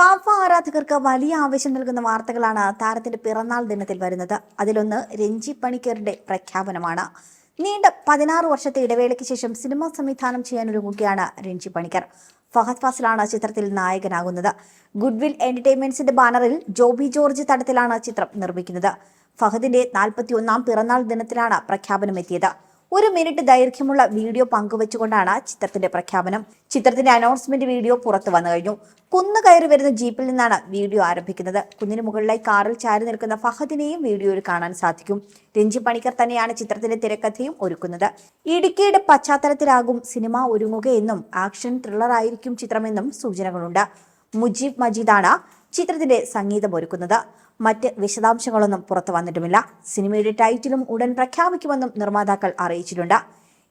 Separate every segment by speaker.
Speaker 1: ഫാഫ ആരാധകർക്ക് വലിയ ആവേശം നൽകുന്ന വാർത്തകളാണ് താരത്തിന്റെ പിറന്നാൾ ദിനത്തിൽ വരുന്നത്. അതിലൊന്ന് രഞ്ജി പണിക്കരുടെ പ്രഖ്യാപനമാണ്. നീണ്ട 16 വർഷത്തെ ഇടവേളയ്ക്ക് ശേഷം സിനിമ സംവിധാനം ചെയ്യാനൊരുങ്ങുകയാണ് രഞ്ജി പണിക്കർ. ഫഹദ് ഫാസിലാണ് ചിത്രത്തിൽ നായകനാകുന്നത്. ഗുഡ്വിൽ എന്റർടൈൻമെന്റ്സിന്റെ ബാനറിൽ ജോബി ജോർജ് തടത്തിലാണ് ചിത്രം നിർമ്മിക്കുന്നത്. ഫഹദിന്റെ 41ാം പിറന്നാൾ ദിനത്തിലാണ് പ്രഖ്യാപനം എത്തിയത്. 1 മിനിറ്റ് ദൈർഘ്യമുള്ള വീഡിയോ പങ്കുവച്ചുകൊണ്ടാണ് ചിത്രത്തിന്റെ പ്രഖ്യാപനം. ചിത്രത്തിന്റെ അനൗൺസ്മെന്റ് വീഡിയോ പുറത്തു വന്നു കഴിഞ്ഞു. കുന്നു കയറി വരുന്ന ജീപ്പിൽ നിന്നാണ് വീഡിയോ ആരംഭിക്കുന്നത്. കുന്നിന് മുകളിലായി കാറിൽ ചാരി നിൽക്കുന്ന ഫഹദിനെയും വീഡിയോയിൽ കാണാൻ സാധിക്കും. രഞ്ജി പണിക്കർ തന്നെയാണ് ചിത്രത്തിന്റെ തിരക്കഥയും ഒരുക്കുന്നത്. ഇടുക്കിയുടെ പശ്ചാത്തലത്തിലാകും സിനിമ ഒരുങ്ങുകയെന്നും ആക്ഷൻ ത്രില്ലർ ആയിരിക്കും ചിത്രമെന്നും സൂചനകളുണ്ട്. മുജീബ് മജീദാണ് ചിത്രത്തിന്റെ സംഗീതം ഒരുക്കുന്നത്. മറ്റ് വിശദാംശങ്ങളൊന്നും പുറത്തു വന്നിട്ടുമില്ല. സിനിമയുടെ ടൈറ്റിലും ഉടൻ പ്രഖ്യാപിക്കുമെന്നും നിർമ്മാതാക്കൾ അറിയിച്ചിട്ടുണ്ട്.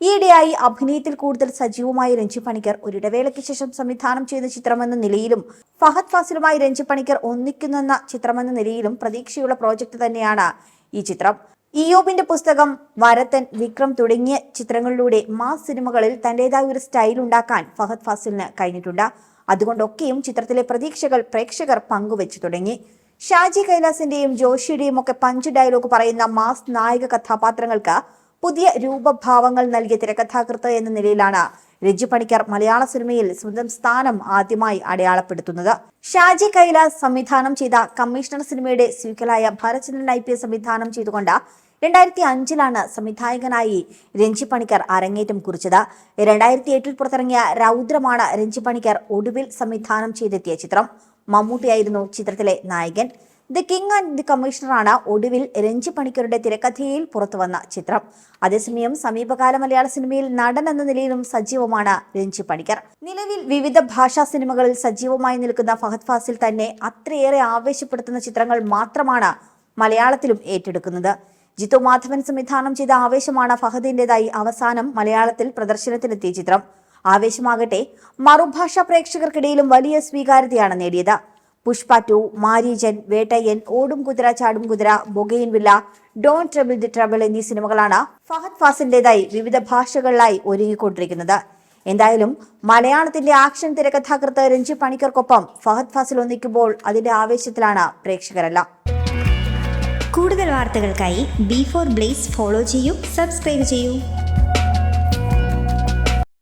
Speaker 1: ഈയിടെയായി അഭിനയത്തിൽ കൂടുതൽ സജീവമായ രഞ്ജി പണിക്കർ ഒരിടവേളയ്ക്ക് ശേഷം സംവിധാനം ചെയ്ത ചിത്രമെന്ന നിലയിലും ഫഹദ് ഫാസിലുമായി രഞ്ജി പണിക്കർ ഒന്നിക്കുന്ന ചിത്രമെന്ന നിലയിലും പ്രതീക്ഷയുള്ള പ്രോജക്റ്റ് തന്നെയാണ് ഈ ചിത്രം. ഇയോബിന്റെ പുസ്തകം, വരത്തൻ, വിക്രം തുടങ്ങിയ ചിത്രങ്ങളിലൂടെ മാസ് സിനിമകളിൽ തന്റേതായ ഒരു സ്റ്റൈൽ ഉണ്ടാക്കാൻ ഫഹദ് ഫാസിലിന് കഴിഞ്ഞിട്ടുണ്ട്. അതുകൊണ്ടൊക്കെയും ചിത്രത്തിലെ പ്രതീക്ഷകൾ പ്രേക്ഷകർ പങ്കുവെച്ചു തുടങ്ങി. ഷാജി കൈലാസിന്റെയും ജോഷിയുടെയും ഒക്കെ പഞ്ച് ഡയലോഗ് പറയുന്ന മാസ് നായക കഥാപാത്രങ്ങൾക്ക് പുതിയ രൂപഭാവങ്ങൾ നൽകിയ തിരക്കഥാകൃത്ത് എന്ന നിലയിലാണ് രഞ്ജി പണിക്കർ മലയാള സിനിമയിൽ സ്വന്തം സ്ഥാനം ആദ്യമായി അടയാളപ്പെടുത്തുന്നത്. ഷാജി കൈലാസ് സംവിധാനം ചെയ്ത കമ്മീഷണർ സിനിമയുടെ സീക്വലായ ഭരചന്ദ്രൻ IPS സംവിധാനം ചെയ്തുകൊണ്ട് 2005 സംവിധായകനായി രഞ്ജി പണിക്കർ അരങ്ങേറ്റം കുറിച്ചത്. 2008 പുറത്തിറങ്ങിയ രൗദ്രമാണ് രഞ്ജി പണിക്കർ ഒടുവിൽ സംവിധാനം ചെയ്തെത്തിയ ചിത്രം. മമ്മൂട്ടിയായിരുന്നു ചിത്രത്തിലെ നായകൻ. ദി കിങ് ആൻഡ് ദി കമ്മീഷണറാണ് ഒടുവിൽ രഞ്ജി പണിക്കരുടെ തിരക്കഥയിൽ പുറത്തുവന്ന ചിത്രം. അതേസമയം സമീപകാല മലയാള സിനിമയിൽ നടൻ എന്ന നിലയിലും സജീവമാണ് രഞ്ജി പണിക്കർ. നിലവിൽ വിവിധ ഭാഷാ സിനിമകളിൽ സജീവമായി നിൽക്കുന്ന ഫഹദ് ഫാസിൽ തന്നെ അത്രയേറെ ആവേശപ്പെടുത്തുന്ന ചിത്രങ്ങൾ മാത്രമാണ് മലയാളത്തിലും ഏറ്റെടുക്കുന്നത്. ജിത്തു മാധവൻ സംവിധാനം ചെയ്ത ആവേശമാണ് ഫഹദിന്റേതായി അവസാനം മലയാളത്തിൽ പ്രദർശനത്തിലെത്തിയ ചിത്രം. ആവേശമാകട്ടെ മറുഭാഷാ പ്രേക്ഷകർക്കിടയിലും വലിയ സ്വീകാര്യതയാണ് നേടിയത്. പുഷ്പ 2, മാരീജൻ, വേട്ടയ്യൻ, ഓടും കുതിര ചാടും കുതിര, ബൊഗെയിൻവില്ല, ഡോൺ ട്രബിൾ ദി ട്രബിൾ എന്നീ സിനിമകളാണ് ഫഹദ് ഫാസിലിന്റേതായി വിവിധ ഭാഷകളിലായി ഒരുങ്ങിക്കൊണ്ടിരിക്കുന്നത്. എന്തായാലും മലയാളത്തിന്റെ ആക്ഷൻ തിരക്കഥാകൃത്ത് രഞ്ജി പണിക്കർക്കൊപ്പം ഫഹദ് ഫാസിൽ ഒന്നിക്കുമ്പോൾ അതിന്റെ ആവേശത്തിലാണ് പ്രേക്ഷകരെല്ലാം.
Speaker 2: കൂടുതൽ വാർത്തകൾക്കായി B4 Blaze ഫോളോ ചെയ്യൂ, സബ്സ്ക്രൈബ് ചെയ്യൂ.